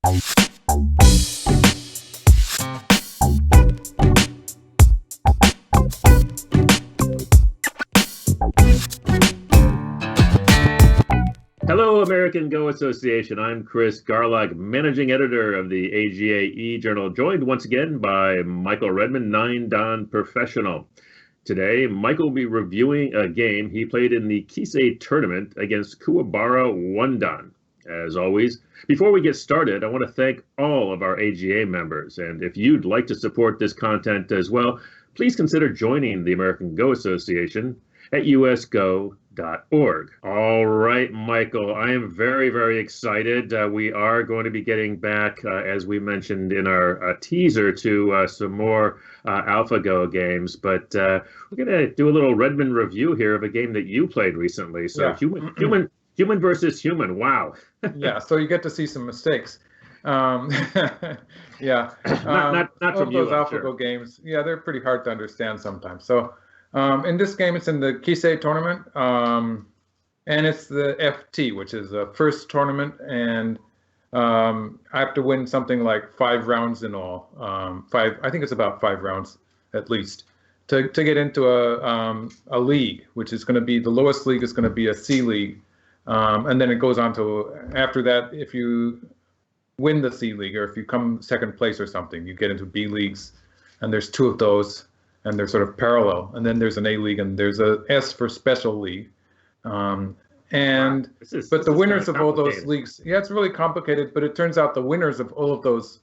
Hello, American Go Association. I'm Chris Garlock, managing editor of the AGA e-journal, joined once again by Michael Redmond, 9-dan professional. Today, Michael will be reviewing a game he played in the Kisei tournament against Kuwabara 1-dan. As always, before we get started, I want to thank all of our AGA members. And if you'd like to support this content as well, please consider joining the American Go Association at usgo.org. All right, Michael, I am very, very excited. We are going to be getting back, as we mentioned in our teaser, to some more AlphaGo games, but we're going to do a little Redmond review here of a game that you played recently. So yeah. Human versus human. Wow. Yeah, so you get to see some mistakes. Yeah. Not from you, those AlphaGo games, yeah, they're pretty hard to understand sometimes. So in this game, it's in the Kisei tournament, and it's the FT, which is the first tournament, and I have to win something like 5 rounds in all. I think it's about 5 rounds at least to get into a league, which is going to be the lowest league is going to be a C league, and then it goes on to after that. If you win the C league or if you come second place or something, you get into B leagues, and there's 2 of those. And they're sort of parallel. And then there's an A league, and there's a S for special league. But the winners of all those leagues, yeah, it's really complicated. But it turns out the winners of all of those,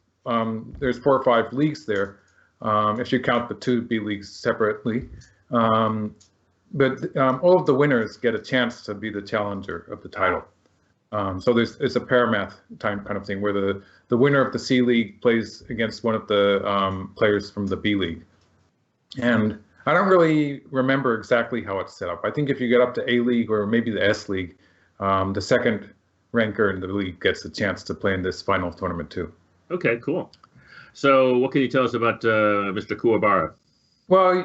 there's 4 or 5 leagues there, if you count the 2 B leagues separately. But all of the winners get a chance to be the challenger of the title. So it's a paramath time kind of thing where the winner of the C league plays against one of the players from the B league. And I don't really remember exactly how it's set up. I think if you get up to A League or maybe the S League, the second ranker in the league gets a chance to play in this final tournament too. Okay, cool. So what can you tell us about Mr. Kuwabara? Well,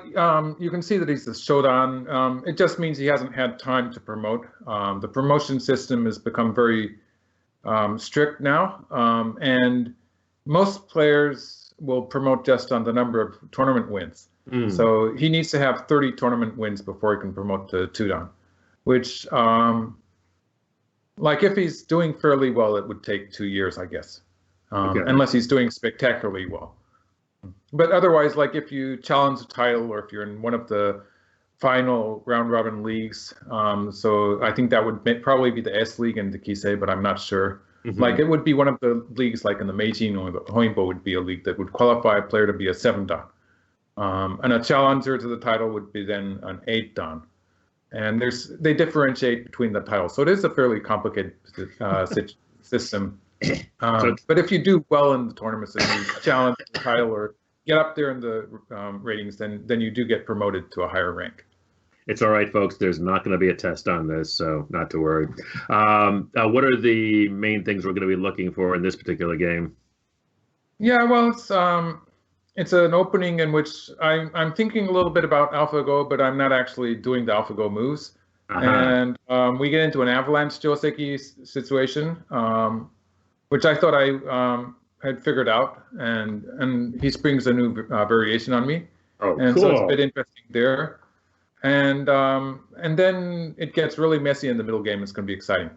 you can see that he's the Shodan. It just means he hasn't had time to promote. The promotion system has become very strict now, and most players will promote just on the number of tournament wins. So he needs to have 30 tournament wins before he can promote to 2-dan, which, like if he's doing fairly well, it would take 2 years, I guess, unless he's doing spectacularly well. But otherwise, like if you challenge a title or if you're in one of the final round robin leagues, so I think that would probably be the S League and the Kisei, but I'm not sure. Like it would be one of the leagues like in the Meijin or the Hoinbo would be a league that would qualify a player to be a 7-dan. And a challenger to the title would be then an 8-dan. And they differentiate between the titles. So it is a fairly complicated system. But if you do well in the tournaments and you challenge the title or get up there in the ratings, then you do get promoted to a higher rank. It's all right, folks. There's not going to be a test on this, so not to worry. What are the main things we're going to be looking for in this particular game? Yeah, well, it's an opening in which I'm thinking a little bit about AlphaGo, but I'm not actually doing the AlphaGo moves. And we get into an avalanche joseki situation, which I thought I had figured out, and he springs a new variation on me. Oh, and cool. So it's a bit interesting there. And then it gets really messy in the middle game. It's going to be exciting.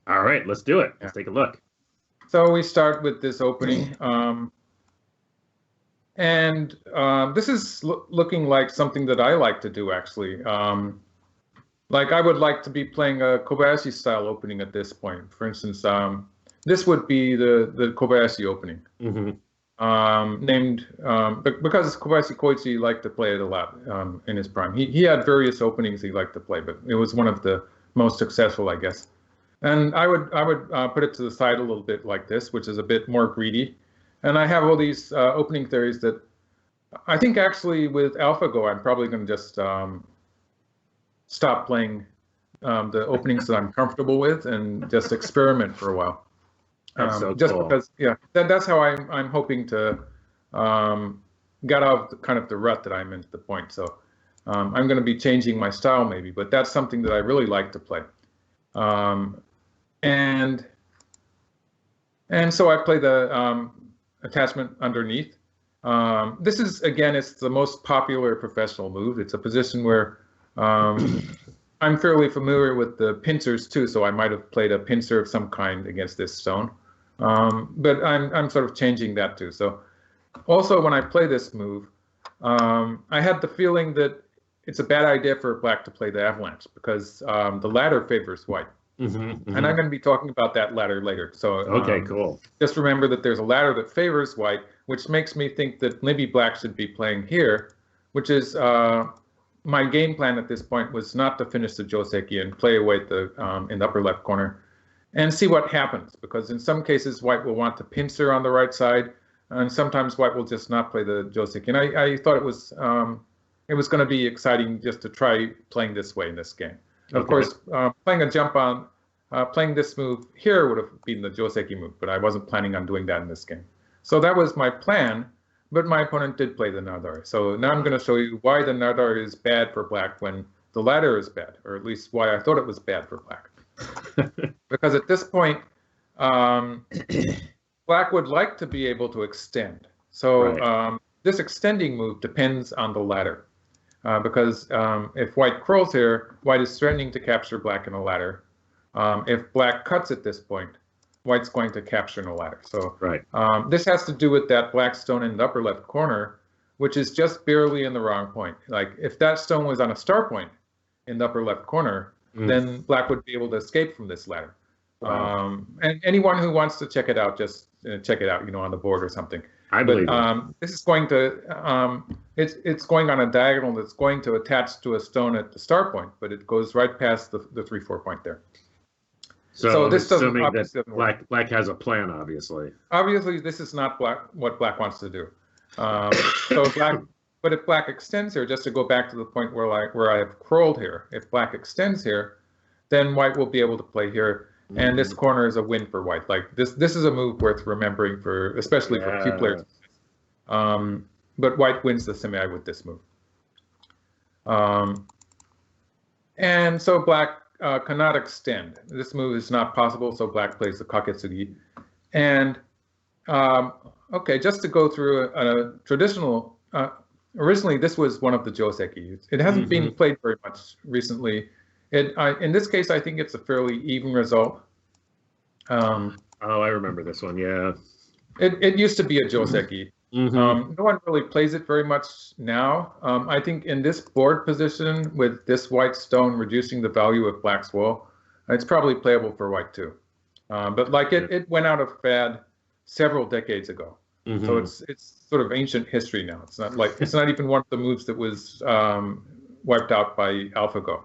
All right, let's do it. Let's take a look. So we start with this opening. And this is looking like something that I like to do, actually. Like I would like to be playing a Kobayashi style opening at this point. For instance, this would be the Kobayashi opening, named because Kobayashi Koichi liked to play it a lot in his prime. He had various openings he liked to play, but it was one of the most successful, I guess. And I would put it to the side a little bit like this, which is a bit more greedy. And I have all these opening theories that I think actually with AlphaGo, I'm probably going to just stop playing the openings that I'm comfortable with and just experiment for a while. Just cool. Because, yeah, that's how I'm hoping to get out of kind of the rut that I'm in at the point. So I'm going to be changing my style maybe, but that's something that I really like to play. And And so I play the attachment underneath. This is, again, it's the most popular professional move. It's a position where I'm fairly familiar with the pincers too, so I might have played a pincer of some kind against this stone. But I'm sort of changing that too. So also when I play this move, I had the feeling that it's a bad idea for black to play the avalanche because the ladder favors white. And I'm going to be talking about that ladder later. So okay, cool. Just remember that there's a ladder that favors white, which makes me think that maybe black should be playing here, which is my game plan at this point was not to finish the joseki and play away in the upper left corner and see what happens, because in some cases white will want to pincer on the right side, and sometimes white will just not play the joseki. And I thought it was going to be exciting just to try playing this way in this game. Okay. Of course, playing a jump on, playing this move here would have been the joseki move, but I wasn't planning on doing that in this game. So that was my plan. But my opponent did play the nadar. So now I'm going to show you why the nadar is bad for black when the ladder is bad, or at least why I thought it was bad for black. Because at this point, black would like to be able to extend. So right. This extending move depends on the ladder. Because if white curls here, white is threatening to capture black in a ladder. If black cuts at this point, white's going to capture in a ladder. So right. This has to do with that black stone in the upper left corner, which is just barely in the wrong point. Like if that stone was on a star point in the upper left corner, then black would be able to escape from this ladder. Wow. And anyone who wants to check it out, just check it out, on the board or something. I believe this is going to, it's going on a diagonal that's going to attach to a stone at the star point, but it goes right past the 3-4 point there. So this doesn't that black has a plan, obviously. Obviously, this is not what black wants to do. But if black extends here, just to go back to the point where I have curled here, if black extends here, then white will be able to play here, and this corner is a win for white. Like this is a move worth remembering for, especially for few players. But white wins the semeai with this move. And so black cannot extend. This move is not possible, so black plays the kaketsugi. And okay, just to go through a traditional, originally this was one of the joseki. It hasn't been played very much recently. In this case, I think it's a fairly even result. Oh, I remember this one, yeah. It used to be a joseki. No one really plays it very much now. I think in this board position with this white stone reducing the value of black's wall, it's probably playable for white too. But like it went out of fad several decades ago. So it's sort of ancient history now. It's not even one of the moves that was wiped out by AlphaGo.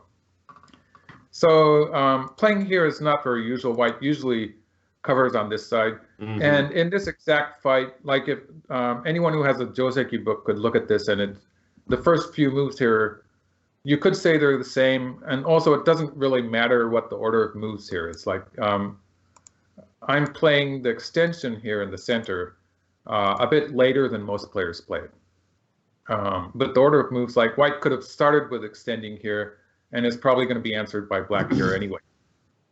So playing here is not very usual. White usually covers on this side. And in this exact fight, like if anyone who has a joseki book could look at this, and the first few moves here, you could say they're the same. And also it doesn't really matter what the order of moves here. It's like I'm playing the extension here in the center a bit later than most players play it. But the order of moves, like white could have started with extending here, and it's probably going to be answered by black here anyway.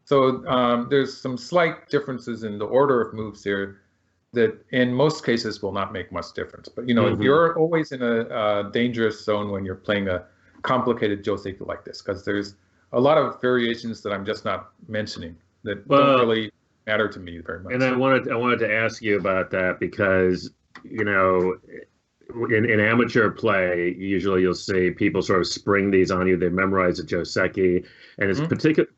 So there's some slight differences in the order of moves here that in most cases will not make much difference. But you're always in a dangerous zone when you're playing a complicated joseki like this, because there's a lot of variations that I'm just not mentioning that don't really matter to me very much. And I wanted to ask you about that because in amateur play, usually you'll see people sort of spring these on you. They memorize the joseki, and it's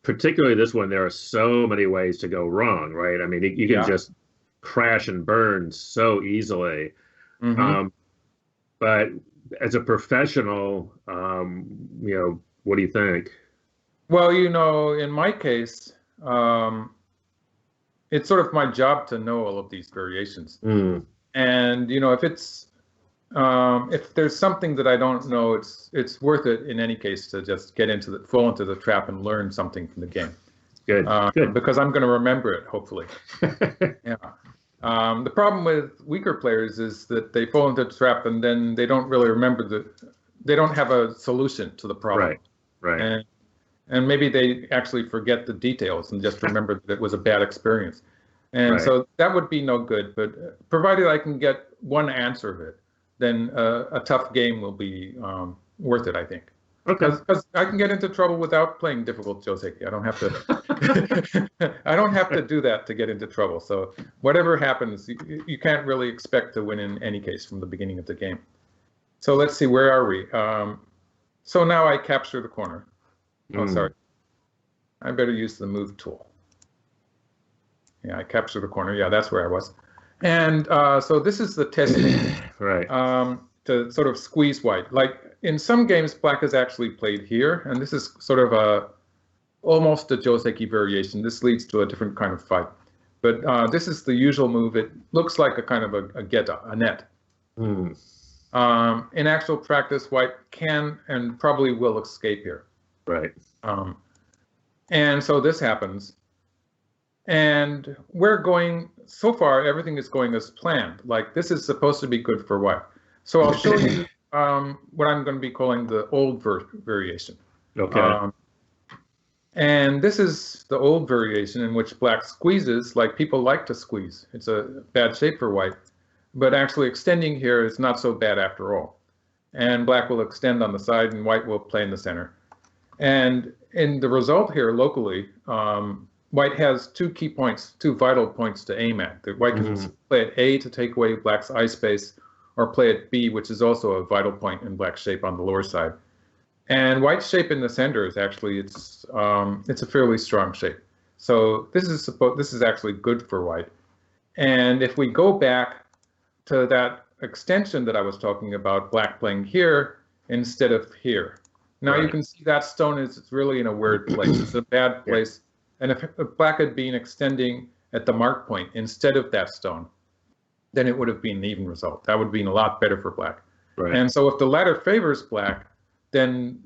particularly this one. There are so many ways to go wrong, right? I mean, you can just crash and burn so easily. But as a professional, what do you think? Well, in my case, it's sort of my job to know all of these variations. And if there's something that I don't know, it's worth it in any case to just fall into the trap and learn something from the game. Good. Because I'm going to remember it, hopefully. Yeah. The problem with weaker players is that they fall into the trap and then they don't really remember they don't have a solution to the problem. Right. And maybe they actually forget the details and just remember that it was a bad experience. And Right. so that would be no good. But provided I can get one answer of it, then a tough game will be worth it, I think. Okay. Because I can get into trouble without playing difficult joseki. I don't have to. I don't have to do that to get into trouble. So whatever happens, you can't really expect to win in any case from the beginning of the game. So let's see, where are we? So now I capture the corner. Oh, sorry. I better use the move tool. Yeah, I capture the corner. Yeah, that's where I was. And so this is the testing. Right. To sort of squeeze white. Like in some games, black is actually played here, and this is sort of almost a joseki variation. This leads to a different kind of fight. But this is the usual move. It looks like a kind of a geta, a net. In actual practice, white can and probably will escape here. Right. And so this happens. And we're going, so far, everything is going as planned. Like this is supposed to be good for white. So I'll show you what I'm going to be calling the old variation. Okay. And this is the old variation in which black squeezes like people like to squeeze. It's a bad shape for white, but actually extending here is not so bad after all. And black will extend on the side and white will play in the center. And in the result here locally, white has two key points, two vital points to aim at. The white can play at A to take away black's eye space, or play at B, which is also a vital point in black shape on the lower side. And white's shape in the center is actually it's a fairly strong shape. So this is actually good for white. And if we go back to that extension that I was talking about, black playing here instead of here. Now you can see that stone is really in a weird place. It's a bad place. And if black had been extending at the mark point instead of that stone, then it would have been an even result. That would have been a lot better for black. Right. And so if the latter favors black, then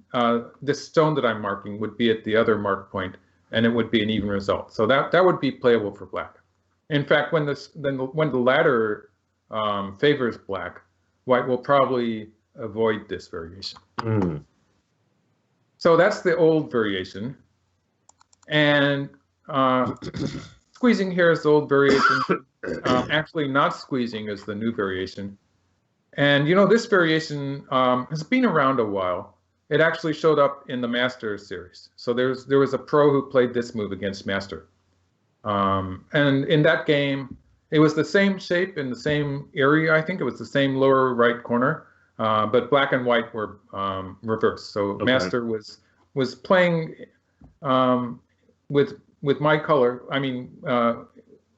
this stone that I'm marking would be at the other mark point, and it would be an even result. So that would be playable for black. In fact, when the latter favors black, white will probably avoid this variation. So that's the old variation. And squeezing here is the old variation. Actually, not squeezing is the new variation. And you know, this variation has been around a while. It actually showed up in the Master series. So there was a pro who played this move against Master. And in that game, it was the same shape in the same area. I think it was the same lower right corner, but black and white were reversed. So Master was playing with my color. I mean,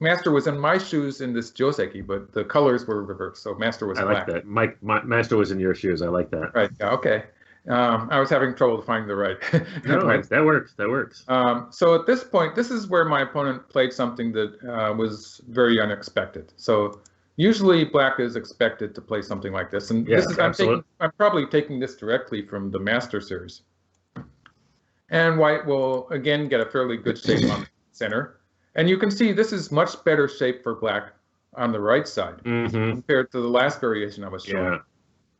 Master was in my shoes in this joseki, but the colors were reversed. So Master was black. I like that. My Master was in your shoes. I like that. Right. Yeah, okay. I was having trouble to find the right. No, that works. That works. So at this point, this is where my opponent played something that was very unexpected. So usually black is expected to play something like this. And this is, I'm probably taking this directly from the Master series. And white will again get a fairly good shape on the center. And you can see this is much better shape for black on the right side compared to the last variation I was showing.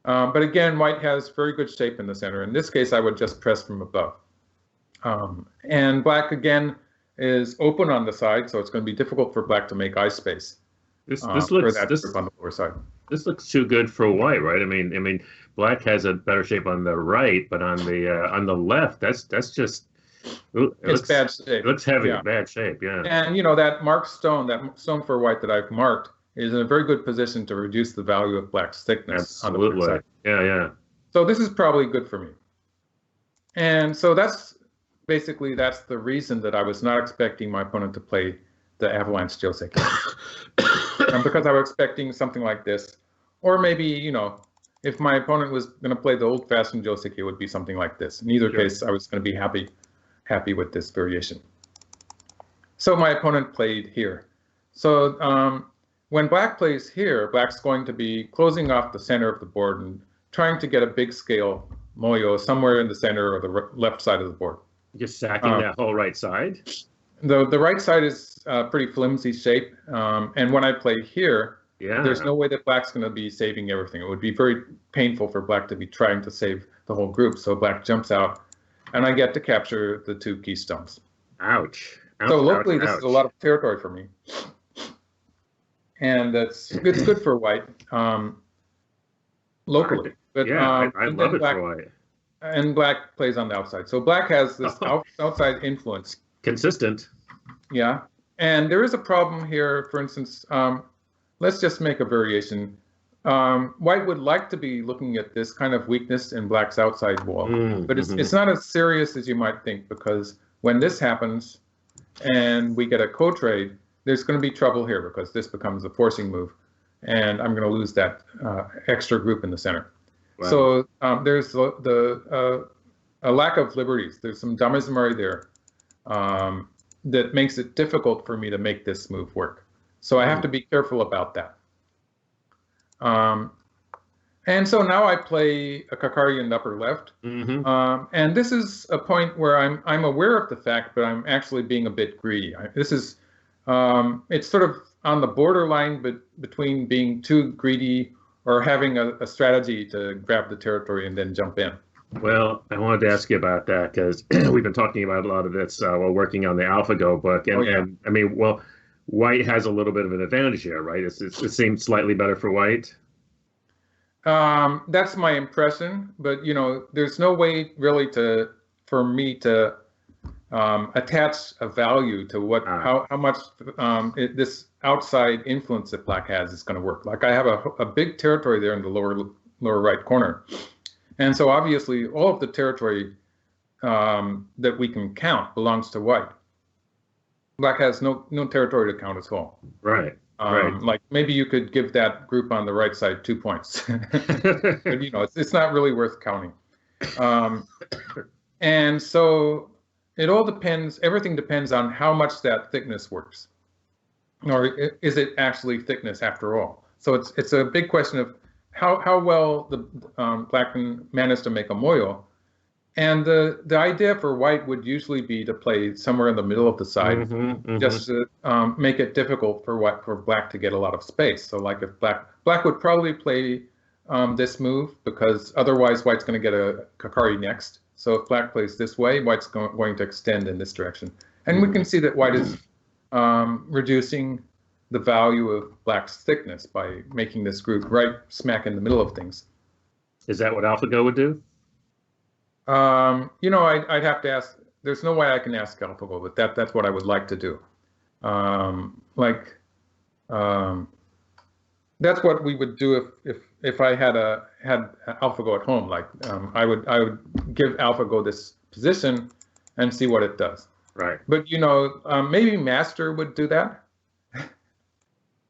But again, white has very good shape in the center. In this case, I would just press from above. And black, again, is open on the side, so it's going to be difficult for black to make eye space. This looks on the lower side. This looks too good for white, right? I mean, black has a better shape on the right, but on the left, that's just it's bad shape. It looks heavy, bad shape, yeah. And you know that marked stone, that stone for white that I've marked, is in a very good position to reduce the value of black's thickness on the left side. Yeah. So this is probably good for me. And so that's basically the reason that I was not expecting my opponent to play the Avalanche joseki. Because I was expecting something like this, or maybe, you know, if my opponent was going to play the old-fashioned joseki, it would be something like this. In either case, I was going to be happy with this variation. So my opponent played here. So when black plays here, black's going to be closing off the center of the board and trying to get a big scale moyo somewhere in the center or the left side of the board. Just sacking that whole right side? The right side is a pretty flimsy shape. And when I play here, there's no way that black's going to be saving everything. It would be very painful for black to be trying to save the whole group. So black jumps out, and I get to capture the two keystones. Ouch. So locally, this is a lot of territory for me. and it's good for white locally. But Yeah, I and love then it black for white. and black plays on the outside. So black has this outside influence. Consistent. Yeah, and there is a problem here. For instance, let's just make a variation. White would like to be looking at this kind of weakness in black's outside wall, but it's not as serious as you might think, because when this happens and we get a co-trade, there's going to be trouble here because this becomes a forcing move, and I'm going to lose that extra group in the center. Wow. So there's a lack of liberties. There's some damezumari there that makes it difficult for me to make this move work. So I have to be careful about that. And so now I play a Kakari in the upper left. And this is a point where I'm aware of the fact, but I'm actually being a bit greedy. It's sort of on the borderline between being too greedy or having a strategy to grab the territory and then jump in. Well, I wanted to ask you about that because we've been talking about a lot of this while working on the AlphaGo book. And I mean, well, white has a little bit of an advantage here, right? It seems slightly better for white. That's my impression, but there's no way really for me to attach a value to how much this outside influence that black has is going to work. Like I have a big territory there in the lower right corner, and so obviously all of the territory that we can count belongs to white. Black has no territory to count at all. Right. Like maybe you could give that group on the right side 2 points, but it's not really worth counting. And so it all depends. Everything depends on how much that thickness works, or is it actually thickness after all? So it's a big question of how well the black can manage to make a moyo. And the idea for white would usually be to play somewhere in the middle of the side, just to make it difficult for black to get a lot of space. So like if black would probably play this move, because otherwise white's going to get a Kakari next. So if black plays this way, white's going to extend in this direction. And we can see that white is reducing the value of black's thickness by making this group right smack in the middle of things. Is that what AlphaGo would do? I'd have to ask. There's no way I can ask AlphaGo, but that's what I would like to do. That's what we would do if I had AlphaGo at home. Like I would give AlphaGo this position and see what it does. Right. But maybe Master would do that.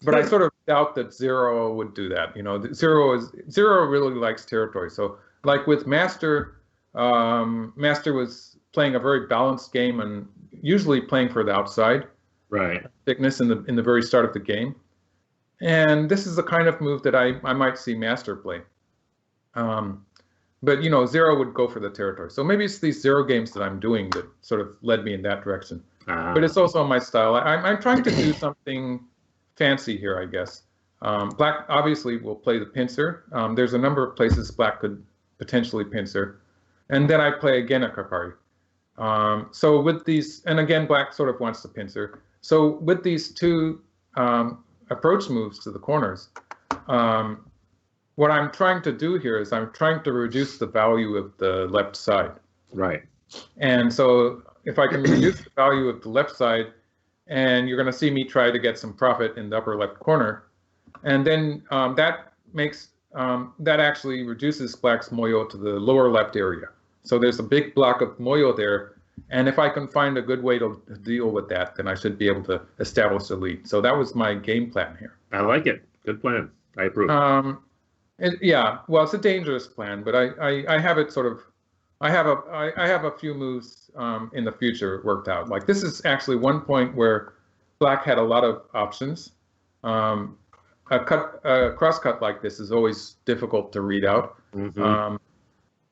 But I sort of doubt that Zero would do that. Zero really likes territory. So like with Master. Master was playing a very balanced game and usually playing for the outside thickness in the very start of the game. And this is the kind of move that I might see Master play. But Zero would go for the territory. So maybe it's these Zero games that I'm doing that sort of led me in that direction. But it's also my style. I'm trying to do something fancy here, I guess. Black obviously will play the pincer. There's a number of places black could potentially pincer. And then I play again a Kakari. So with these, and again, black sort of wants to pincer. So with these two approach moves to the corners, what I'm trying to do here is I'm trying to reduce the value of the left side. Right. And so if I can reduce the value of the left side, and you're going to see me try to get some profit in the upper left corner, and then that actually reduces black's moyo to the lower left area. So there's a big block of moyo there, and if I can find a good way to deal with that, then I should be able to establish a lead. So that was my game plan here. I like it. Good plan. I approve. Well, it's a dangerous plan, but I have it sort of. I have a few moves in the future worked out. Like this is actually one point where black had a lot of options. A cross cut like this is always difficult to read out.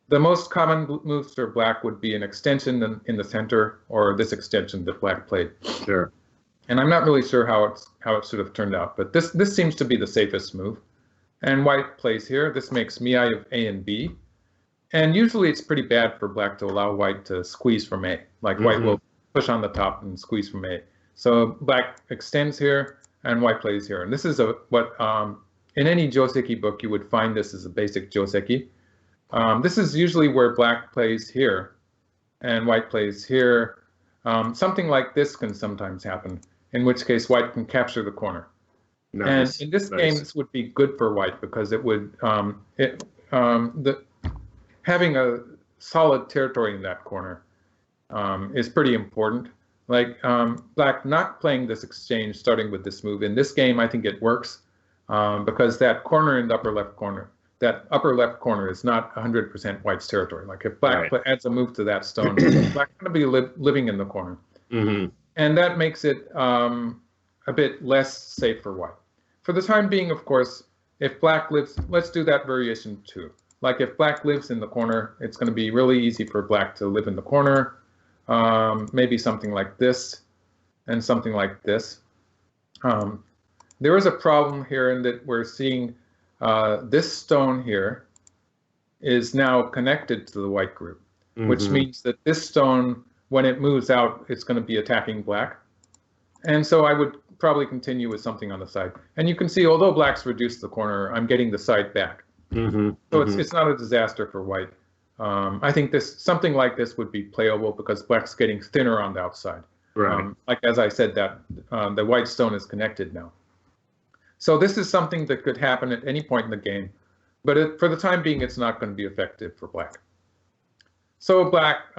The most common moves for black would be an extension in the center, or this extension that black played. Sure. And I'm not really sure how it should have turned out, but this seems to be the safest move. And white plays here. This makes semeai of A and B. And usually it's pretty bad for black to allow white to squeeze from A. Like white will push on the top and squeeze from A. So black extends here. and white plays here. And this is what in any joseki book you would find this as a basic joseki. This is usually where black plays here and white plays here. Something like this can sometimes happen, in which case white can capture the corner. Nice. And in this game, this would be good for white because it would having a solid territory in that corner is pretty important. Like black not playing this exchange, starting with this move in this game, I think it works because that corner in the upper left corner, that upper left corner is not 100% white's territory. Like if black adds a move to that stone, black's going to be living in the corner, and that makes it a bit less safe for white. For the time being, of course, if black lives, let's do that variation too. Like if black lives in the corner, it's going to be really easy for black to live in the corner. Maybe something like this and something like this. There is a problem here in that we're seeing this stone here is now connected to the white group, which means that this stone, when it moves out, it's going to be attacking black. And so I would probably continue with something on the side. And you can see, although black's reduced the corner, I'm getting the side back. So it's not a disaster for white. I think something like this would be playable because black's getting thinner on the outside. Right. Like as I said, that the white stone is connected now. So this is something that could happen at any point in the game, but for the time being, it's not going to be effective for black. So black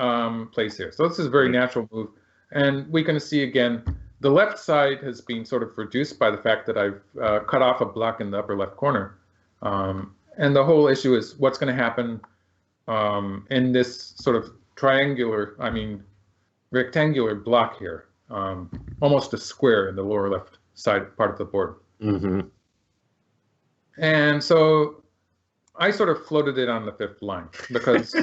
plays here. So this is a very natural move, and we can see again the left side has been sort of reduced by the fact that I've cut off a block in the upper left corner, and the whole issue is what's going to happen in this sort of rectangular block here, almost a square in the lower left side part of the board. And so I sort of floated it on the fifth line because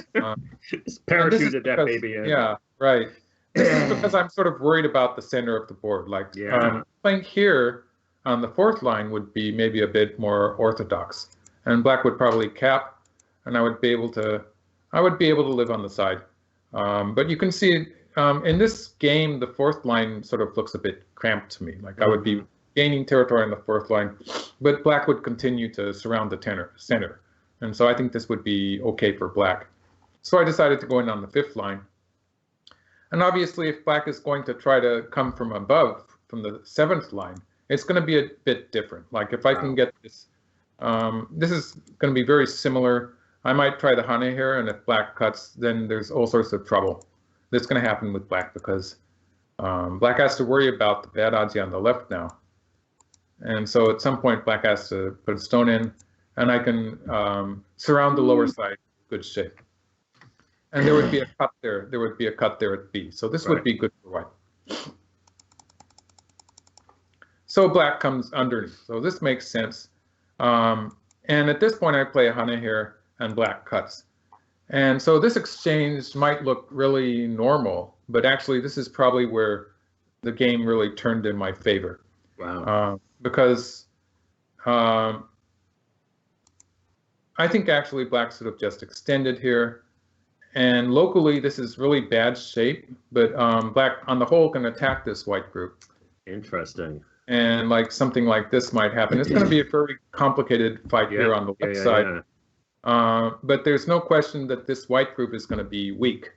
parachuted that baby in. Yeah, right. This is because I'm sort of worried about the center of the board. Like playing here on the fourth line would be maybe a bit more orthodox, and black would probably cap, and I would be able to live on the side. But you can see in this game, the fourth line sort of looks a bit cramped to me. Like I would be gaining territory on the fourth line, but black would continue to surround the center. And so I think this would be okay for black. So I decided to go in on the fifth line. And obviously, if black is going to try to come from above, from the seventh line, it's going to be a bit different. Like if I can get this, this is going to be very similar. I might try the hane here, and if black cuts, then there's all sorts of trouble that's going to happen with black because black has to worry about the bad aji on the left now. And so at some point, black has to put a stone in, and I can surround the lower side in good shape. And there would be a cut there. There would be a cut there at B. So this would be good for white. So black comes underneath. So this makes sense. And at this point, I play a hane here, and black cuts. And so this exchange might look really normal, but actually this is probably where the game really turned in my favor. Wow. Because I think actually black sort of just extended here. And locally, this is really bad shape, but black on the whole can attack this white group. Interesting. And like something like this might happen. It's going to be a very complicated fight here on the left side. But there's no question that this white group is going to be weak.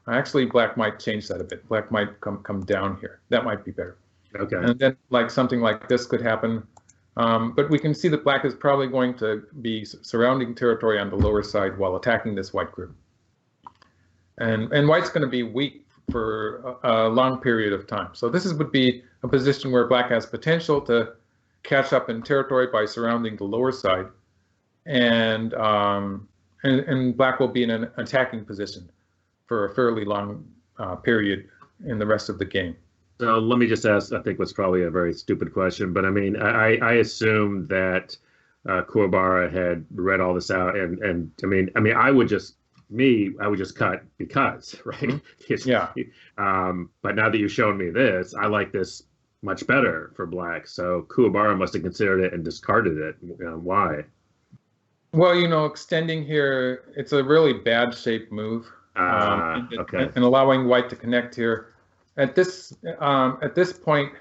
Actually, black might change that a bit. Black might come down here. That might be better. Okay. And then like something like this could happen. But we can see that black is probably going to be surrounding territory on the lower side while attacking this white group. And white's going to be weak for a long period of time. So this would be a position where black has potential to catch up in territory by surrounding the lower side. And black will be in an attacking position for a fairly long period in the rest of the game. So let me just ask, I think what's probably a very stupid question, but I mean, I assume that Kuwabara had read all this out, and I mean, I would just cut because, right? Yeah. But now that you've shown me this, I like this much better for black. So Kuwabara must have considered it and discarded it. Why? Well, extending here, it's a really bad shaped move. Okay. And allowing white to connect here. At this point,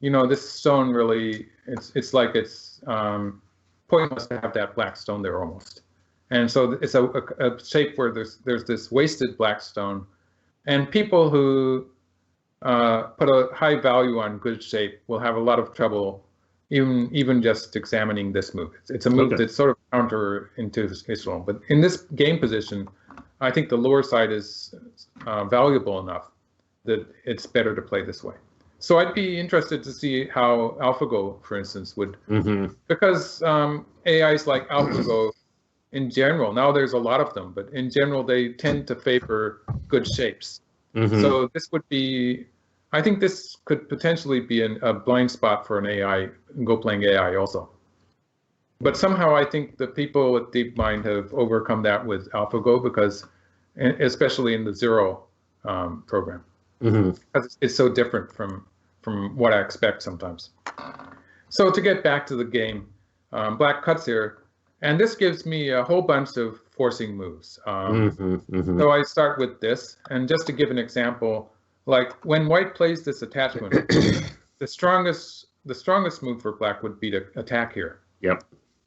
this stone really, it's like it's pointless to have that black stone there almost. And so it's a shape where there's this wasted black stone, and people who put a high value on good shape will have a lot of trouble even just examining this move. It's a move that's sort of counterintuitive. But in this game position, I think the lower side is valuable enough that it's better to play this way. So I'd be interested to see how AlphaGo, for instance, would, because AIs like AlphaGo in general, now there's a lot of them, but in general, they tend to favor good shapes. So this would be, I think this could potentially be a blind spot for an AI, Go playing AI also. But somehow I think the people with DeepMind have overcome that with AlphaGo, because, especially in the Zero program, because it's so different from what I expect sometimes. So to get back to the game, black cuts here, and this gives me a whole bunch of forcing moves. So I start with this, and just to give an example, like when white plays this attachment, the strongest move for black would be to attack here. Yep.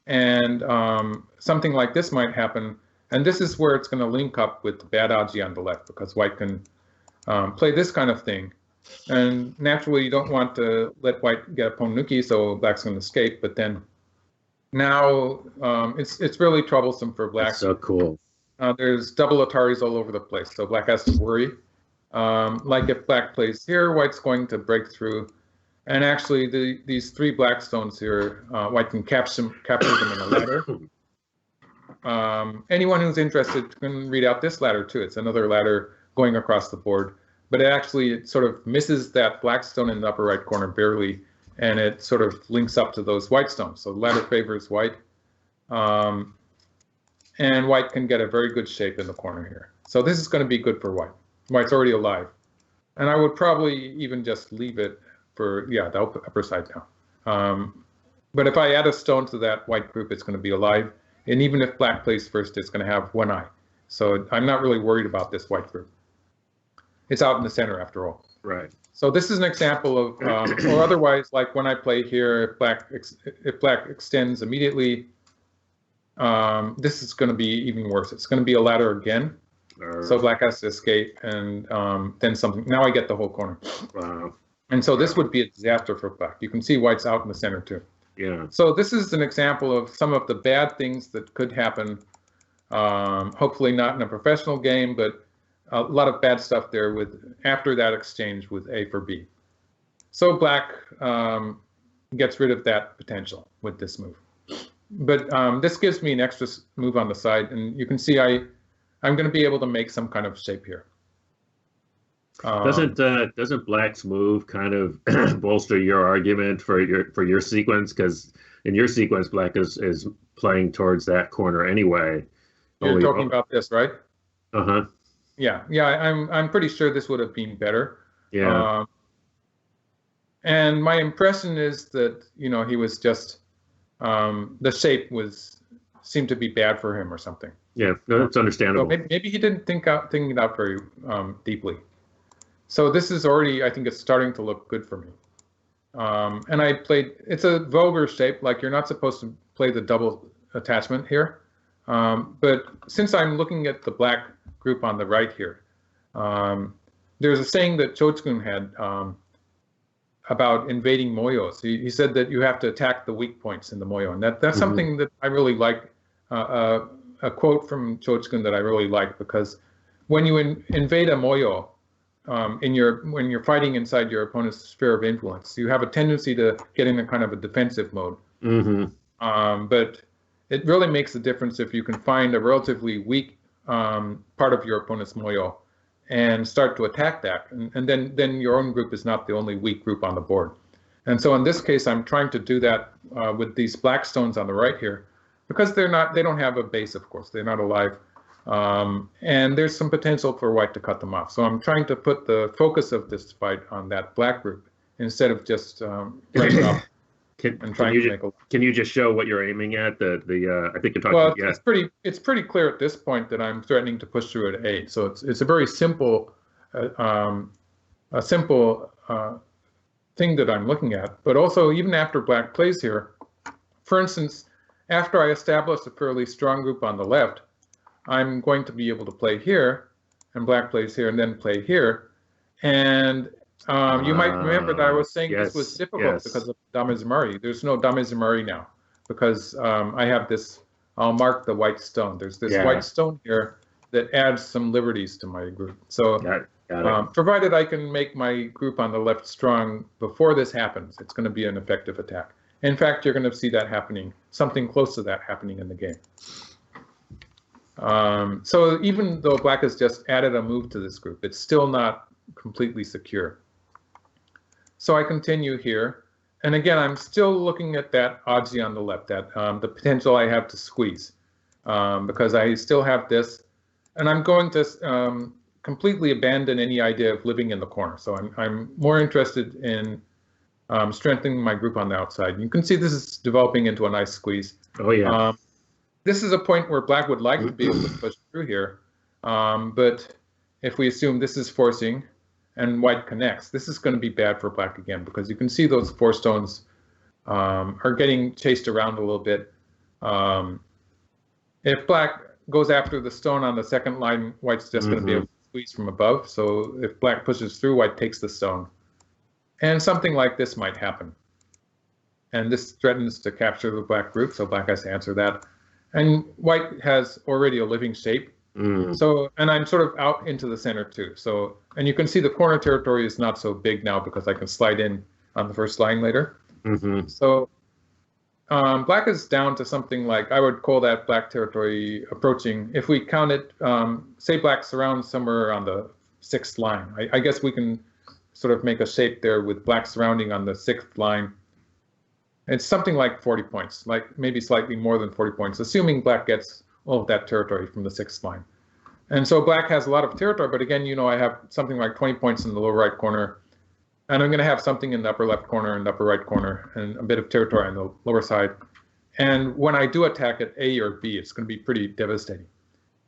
And something like this might happen, and this is where it's going to link up with bad Aji on the left, because white can play this kind of thing. And naturally, you don't want to let white get a Ponnuki, so black's going to escape. But then now it's really troublesome for black. That's so cool. There's double Ataris all over the place, so black has to worry. Like if black plays here, white's going to break through. And actually, these three black stones here, white can capture them in a ladder. Anyone who's interested can read out this ladder too. It's another ladder going across the board. But it sort of misses that black stone in the upper right corner barely, and it sort of links up to those white stones. So the ladder favors white, and white can get a very good shape in the corner here. So this is going to be good for white. White's already alive, and I would probably even just leave it for the upper side now. But if I add a stone to that white group, it's going to be alive, and even if black plays first, it's going to have one eye. So I'm not really worried about this white group. It's out in the center after all. Right. So this is an example of, or otherwise, like when I play here, if black extends immediately, this is going to be even worse. It's going to be a ladder again. So black has to escape, and then something. Now I get the whole corner. Wow. And so this would be a disaster for black. You can see white's out in the center too. Yeah. So this is an example of some of the bad things that could happen. Hopefully not in a professional game, but a lot of bad stuff there after that exchange with A for B. So black gets rid of that potential with this move. But this gives me an extra move on the side, and you can see I'm going to be able to make some kind of shape here. Doesn't black's move kind of bolster your argument for your sequence? Because in your sequence, black is playing towards that corner anyway. You're talking about this, right? Uh-huh. Yeah. I'm pretty sure this would have been better. Yeah. And my impression is that he was just the shape seemed to be bad for him or something. Yeah, no, that's understandable. So maybe he didn't think it out very deeply. So this is already, I think it's starting to look good for me. And it's a vulgar shape, like you're not supposed to play the double attachment here. But since I'm looking at the black group on the right here, there's a saying that Chochukun had about invading moyos. He said that you have to attack the weak points in the moyo, and that's something that I really like. A quote from Chochukun that I really like, because when you invade a moyo, when you're fighting inside your opponent's sphere of influence, you have a tendency to get in a kind of a defensive mode. But it really makes a difference if you can find a relatively weak part of your opponent's moyo and start to attack that, and then your own group is not the only weak group on the board. And so in this case, I'm trying to do that with these black stones on the right here, because they don't have a base, of course, they're not alive. And there's some potential for white to cut them off. So I'm trying to put the focus of this fight on that black group instead of just running off and trying to make a. Can you just show what you're aiming at? I think you're talking. Well, it's pretty clear at this point that I'm threatening to push through at A. So it's a very simple thing that I'm looking at. But also, even after black plays here, for instance, after I establish a fairly strong group on the left, I'm going to be able to play here, and black plays here, and then play here. And you might remember that I was saying this was difficult because of damezumari. There's no damezumari now because I have this, I'll mark the white stone. There's this white stone here that adds some liberties to my group. So provided I can make my group on the left strong before this happens, it's going to be an effective attack. In fact, you're going to see that happening, something close to that happening in the game. So even though black has just added a move to this group, it's still not completely secure. So I continue here. And again, I'm still looking at that aji on the left, that the potential I have to squeeze, because I still have this. And I'm going to completely abandon any idea of living in the corner. So I'm more interested in strengthening my group on the outside. You can see this is developing into a nice squeeze. Oh, yeah. This is a point where black would like to be able to push through here. But if we assume this is forcing and white connects, this is going to be bad for black again, because you can see those 4 stones are getting chased around a little bit. If black goes after the stone on the second line, white's just going to be able to squeeze from above. So if black pushes through, white takes the stone. And something like this might happen. And this threatens to capture the black group, so black has to answer that. And white has already a living shape. So, and I'm sort of out into the center too. So, and you can see the corner territory is not so big now because I can slide in on the first line later. So black is down to something like, I would call that black territory approaching. If we count it, say black surrounds somewhere on the 6th line. I guess we can sort of make a shape there with black surrounding on the 6th line. It's something like 40 points, like maybe slightly more than 40 points, assuming black gets all of that territory from the 6th line. And so black has a lot of territory, but again, you know, I have something like 20 points in the lower right corner, and I'm going to have something in the upper left corner and upper right corner, and a bit of territory on the lower side. And when I do attack at A or B, it's going to be pretty devastating.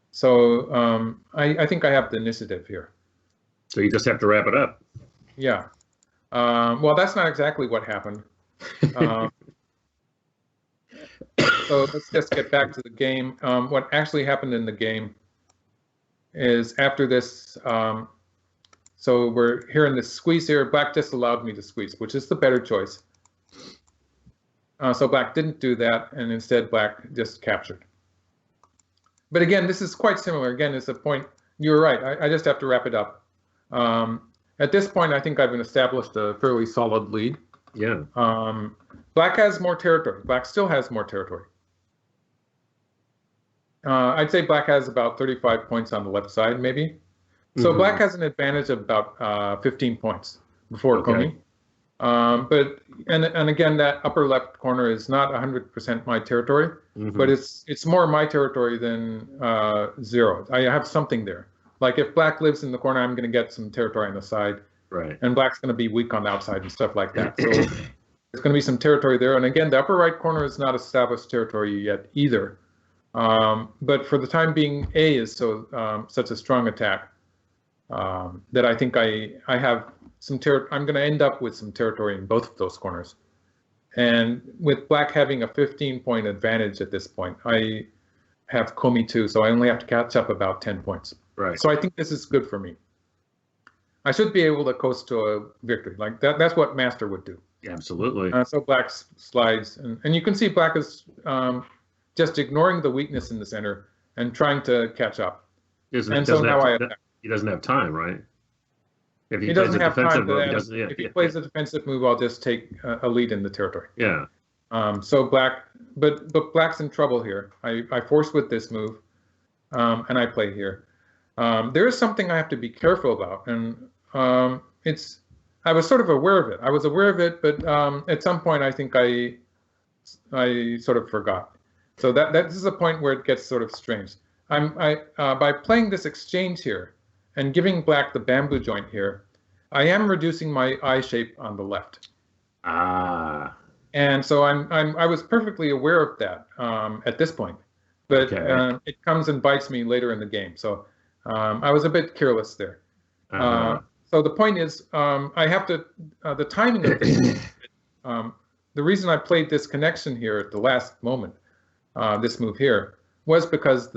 So I think I have the initiative here. So you just have to wrap it up. Yeah. Well, that's not exactly what happened. So let's just get back to the game. What actually happened in the game is after this, so we're here in this squeeze here. Black just allowed me to squeeze, which is the better choice. So black didn't do that, and instead black just captured. But again, this is quite similar. Again, it's a point, you're right, I just have to wrap it up. At this point, I think I've established a fairly solid lead. Yeah. Black has more territory. Black still has more territory. I'd say black has about 35 points on the left side, maybe. So black has an advantage of about 15 points before Komi. But again, that upper left corner is not 100% my territory, but it's more my territory than 0. I have something there. Like if black lives in the corner, I'm going to get some territory on the side. Right. And black's going to be weak on the outside and stuff like that. So there's going to be some territory there. And again, the upper right corner is not established territory yet either. But for the time being, A is such a strong attack that I think I have some I'm going to end up with some territory in both of those corners. And with black having a 15-point advantage at this point, I have Komi too, so I only have to catch up about 10 points. Right. So I think this is good for me. I should be able to coast to a victory. Like that's what Master would do. Absolutely. So black slides, and you can see black is just ignoring the weakness in the center and trying to catch up. He doesn't have time, right? If he doesn't have time to if he plays a defensive move, I'll just take a lead in the territory. Yeah. So black, but black's in trouble here. I force with this move, and I play here. There is something I have to be careful about, and I was sort of aware of it. I was aware of it, but at some point I think I sort of forgot. So this is a point where it gets sort of strange. By playing this exchange here and giving black the bamboo joint here, I am reducing my eye shape on the left. And so I was perfectly aware of that at this point, but it comes and bites me later in the game. So I was a bit careless there. So the point is, I have to, the timing of this, the reason I played this connection here at the last moment, this move here, was because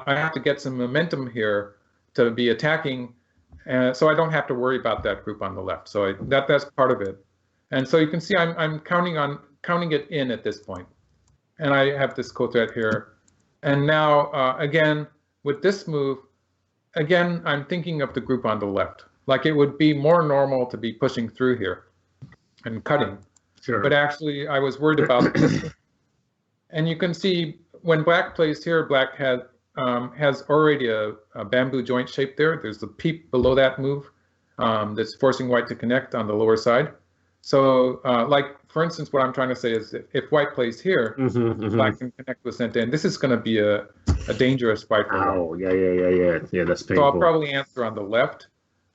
I have to get some momentum here to be attacking, so I don't have to worry about that group on the left. So that's part of it. And so you can see I'm counting it in at this point. And I have this co-threat here. And now, again, with this move, again, I'm thinking of the group on the left. Like it would be more normal to be pushing through here and cutting. Sure. But actually, I was worried about this. And you can see when black plays here, black has already a bamboo joint shape there. There's the peep below that move that's forcing white to connect on the lower side. So like, for instance, what I'm trying to say is if white plays here, black can connect with center, and this is going to be a dangerous fight for white. Oh, yeah, that's painful. So I'll probably answer on the left.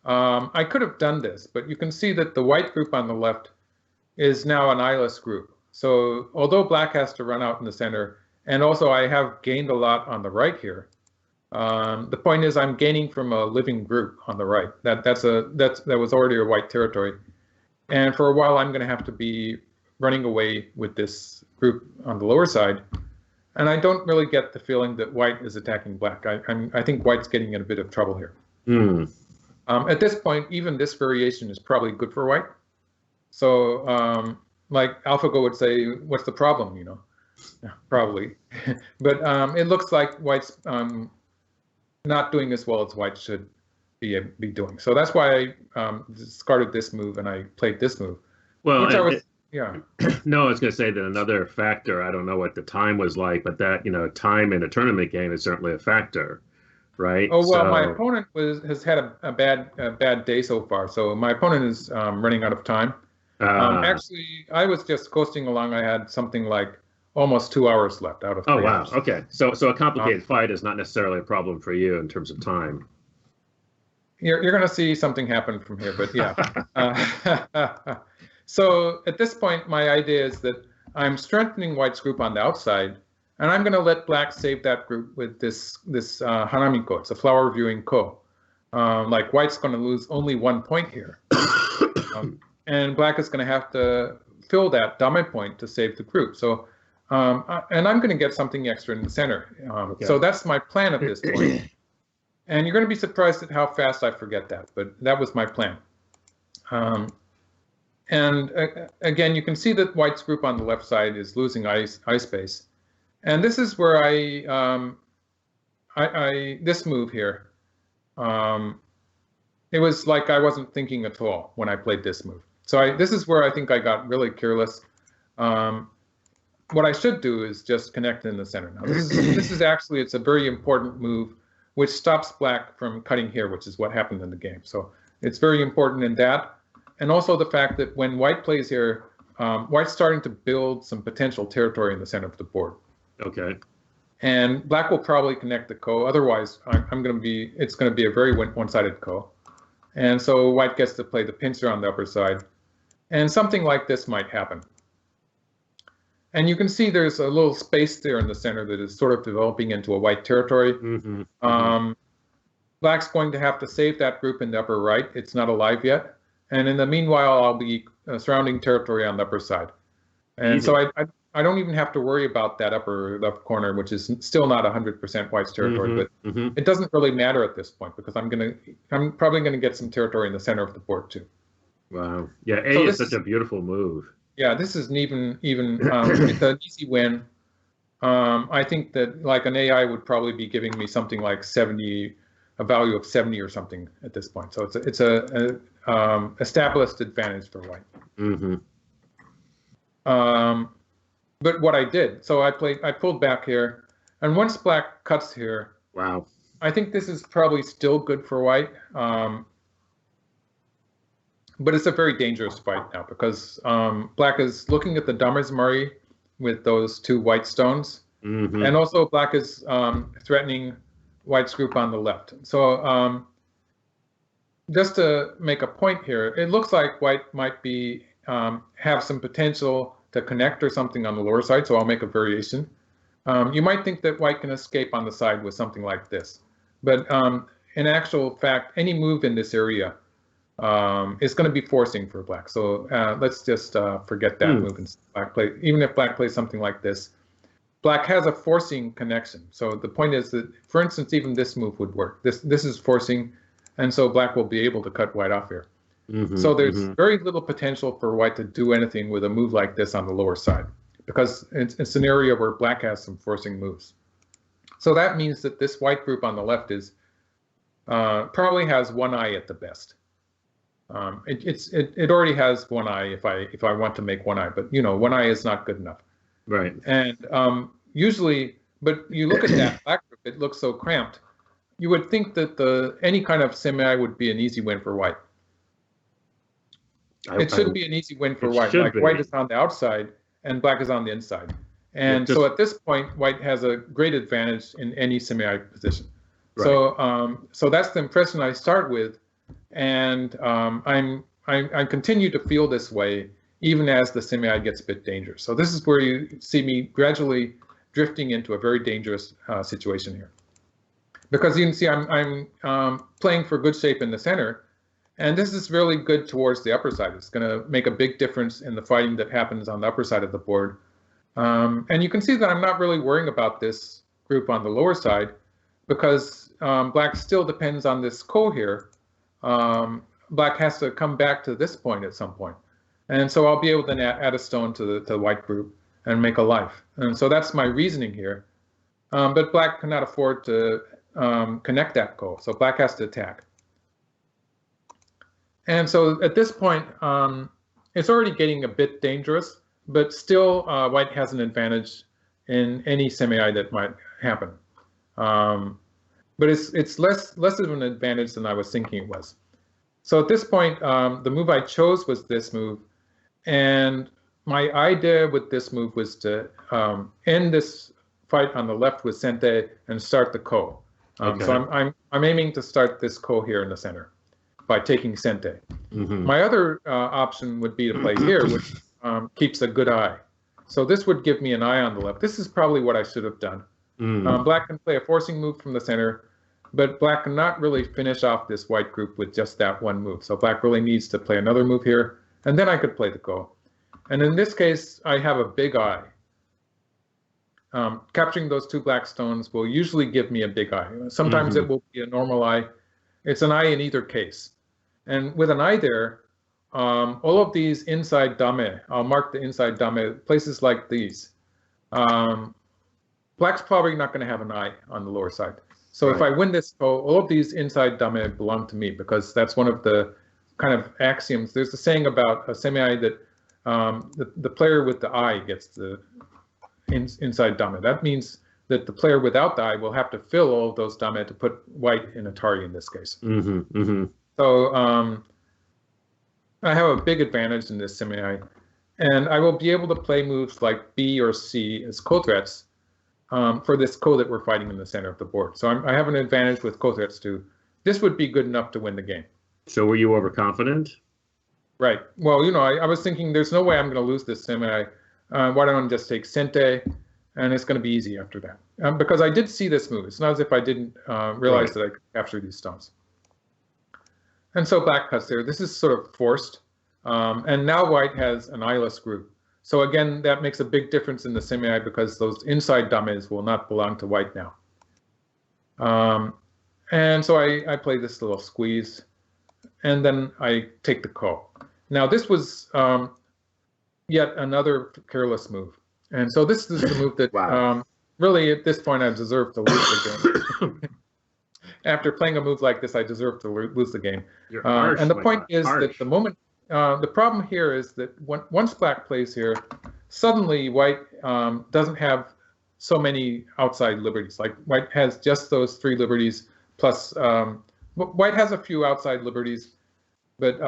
I could have done this, but you can see that the white group on the left is now an eyeless group. So although black has to run out in the center, and also I have gained a lot on the right here, the point is I'm gaining from a living group on the right. That was already a white territory. And for a while, I'm going to have to be running away with this group on the lower side. And I don't really get the feeling that white is attacking black. I think white's getting in a bit of trouble here. At this point, even this variation is probably good for white. So like AlphaGo would say, what's the problem, you know? Probably. But it looks like white's not doing as well as white should be doing. So that's why I discarded this move and I played this move. Well, yeah. No, I was going to say that another factor, I don't know what the time was like, but that, time in a tournament game is certainly a factor, right? Oh, well, my opponent has had a bad day so far. So my opponent is running out of time. Actually, I was just coasting along. I had something like almost 2 hours left out of 3 hours. Wow. Okay. So a complicated fight is not necessarily a problem for you in terms of time. You're going to see something happen from here, but yeah. So at this point, my idea is that I'm strengthening white's group on the outside, and I'm going to let black save that group with this hanami-ko. It's a flower viewing ko. Like white's going to lose only 1 point here, and black is going to have to fill that dame point to save the group. So, and I'm going to get something extra in the center. Okay. So that's my plan at this point. And you're going to be surprised at how fast I forget that, but that was my plan. And again, you can see that white's group on the left side is losing eye space. And this is where this move here, it was like I wasn't thinking at all when I played this move. So this is where I think I got really careless. What I should do is just connect in the center. Now, this is actually, it's a very important move which stops black from cutting here, which is what happened in the game. So it's very important in that. And also the fact that when white plays here, white's starting to build some potential territory in the center of the board. Okay. And black will probably connect the ko. Otherwise, it's going to be a very one-sided ko. And so white gets to play the pincer on the upper side. And something like this might happen. And you can see there's a little space there in the center that is sort of developing into a white territory. Black's going to have to save that group in the upper right. It's not alive yet. And in the meanwhile, I'll be surrounding territory on the upper side. And Easy. so I don't even have to worry about that upper left corner, which is still not 100% white's territory. But it doesn't really matter at this point because I'm probably going to get some territory in the center of the board too. Wow. Yeah, A is such a beautiful move. Yeah, this is it's an easy win. I think that like an AI would probably be giving me something like 70, a value of 70 or something at this point. So it's a established advantage for white. But what I did, so I pulled back here, and once black cuts here, wow, I think this is probably still good for white. But it's a very dangerous fight now because black is looking at the Damarzmari with those 2 white stones. And also black is threatening white's group on the left. So just to make a point here, it looks like white might be have some potential to connect or something on the lower side, so I'll make a variation. You might think that white can escape on the side with something like this. But in actual fact, any move in this area is going to be forcing for black. So let's just forget that move and black play. Even if black plays something like this, black has a forcing connection. So the point is that, for instance, even this move would work. This is forcing, and so black will be able to cut white off here. So there's very little potential for white to do anything with a move like this on the lower side, because it's an area where black has some forcing moves. So that means that this white group on the left is probably has one eye at the best. It already has one eye if I want to make one eye, but one eye is not good enough. Right. And usually, but you look at that black group, it looks so cramped. You would think that any kind of semeai would be an easy win for white. It should be an easy win for white. Like white is on the outside and black is on the inside. And so at this point, white has a great advantage in any semeai position. Right. So that's the impression I start with, and I continue to feel this way even as the semeai gets a bit dangerous. So this is where you see me gradually drifting into a very dangerous situation here, because you can see I'm playing for good shape in the center. And this is really good towards the upper side. It's going to make a big difference in the fighting that happens on the upper side of the board. And you can see that I'm not really worrying about this group on the lower side, because black still depends on this ko here. Black has to come back to this point at some point. And so I'll be able to add a stone to the white group and make a life. And so that's my reasoning here. But black cannot afford to connect that ko. So black has to attack. And so at this point, it's already getting a bit dangerous, but still white has an advantage in any semeai that might happen. But it's less of an advantage than I was thinking it was. So at this point, the move I chose was this move. And my idea with this move was to end this fight on the left with sente and start the ko. Okay. So I'm aiming to start this ko here in the center by taking sente. My other option would be to play here, which keeps a good eye. So this would give me an eye on the left. This is probably what I should have done. Black can play a forcing move from the center, but black cannot really finish off this white group with just that one move. So black really needs to play another move here, and then I could play the ko. And in this case, I have a big eye. Capturing those two black stones will usually give me a big eye. Sometimes it will be a normal eye. It's an eye in either case. And with an eye there, all of these inside dame, I'll mark the inside dame, places like these. Black's probably not going to have an eye on the lower side. So if I win this ko, all of these inside dame belong to me, because that's one of the kind of axioms. There's a saying about a semeai that the player with the eye gets the inside dame. That means that the player without the eye will have to fill all of those dame to put white in Atari in this case. So I have a big advantage in this semeai, and I will be able to play moves like B or C as ko threats for this ko that we're fighting in the center of the board. So I have an advantage with ko threats too. This would be good enough to win the game. So were you overconfident? Right. Well, I was thinking there's no way I'm going to lose this semeai. Why don't I just take sente, and it's going to be easy after that. Because I did see this move. It's not as if I didn't realize that I could capture these stones. And so black cuts there. This is sort of forced. And now white has an eyeless group. So again, that makes a big difference in the semeai, because those inside dames will not belong to white now. And so I play this little squeeze, and then I take the ko. Now this was yet another careless move. And so this is the move that really at this point I deserve to lose the game. After playing a move like this, I deserve to lose the game. And the point is that the moment, the problem here is that once black plays here, suddenly white doesn't have so many outside liberties. Like white has just those 3 liberties, plus white has a few outside liberties, but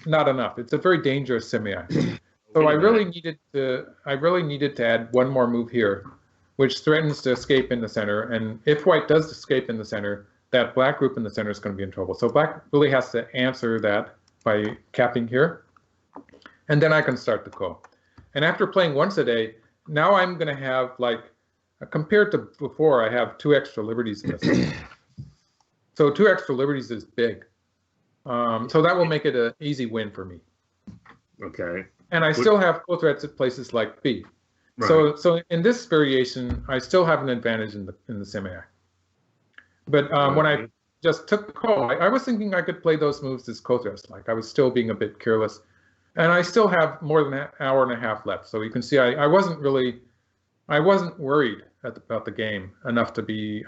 not enough. It's a very dangerous semeai. So I really needed to add one more move here, which threatens to escape in the center. And if white does escape in the center, that black group in the center is going to be in trouble. So black really has to answer that by capping here. And then I can start the ko. And after playing once a day, now I'm going to have, like, compared to before, I have 2 extra liberties in this. So 2 extra liberties is big. So that will make it an easy win for me. Okay. And I still have full threats at places like B. Right. So in this variation, I still have an advantage in the semeai. But when I Right. just took the call, I was thinking I could play those moves as co-threats. Like I was still being a bit careless. And I still have more than an hour and a half left. So you can see I wasn't worried about the game enough to be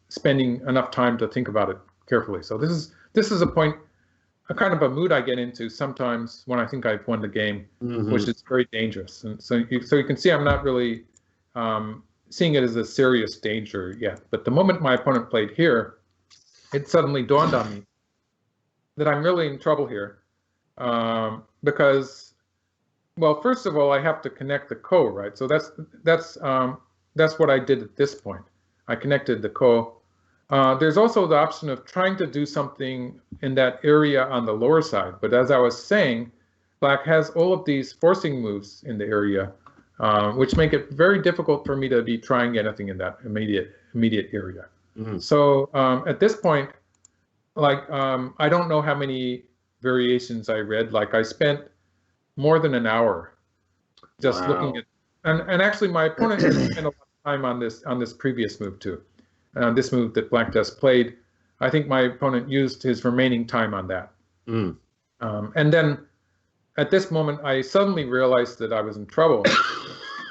spending enough time to think about it carefully. So this is a kind of a mood I get into sometimes when I think I've won the game, which is very dangerous. And so you can see I'm not really seeing it as a serious danger yet. But the moment my opponent played here, it suddenly dawned on me that I'm really in trouble here because, well, first of all, I have to connect the ko, right? So that's what I did at this point. I connected the ko. There's also the option of trying to do something in that area on the lower side. But as I was saying, Black has all of these forcing moves in the area, which make it very difficult for me to be trying anything in that immediate area. So at this point, like I don't know how many variations I read. Like I spent more than an hour just looking at, and actually my opponent spent a lot of time on this previous move too. This move that Black just played, I think my opponent used his remaining time on that. And then at this moment, I suddenly realized that I was in trouble.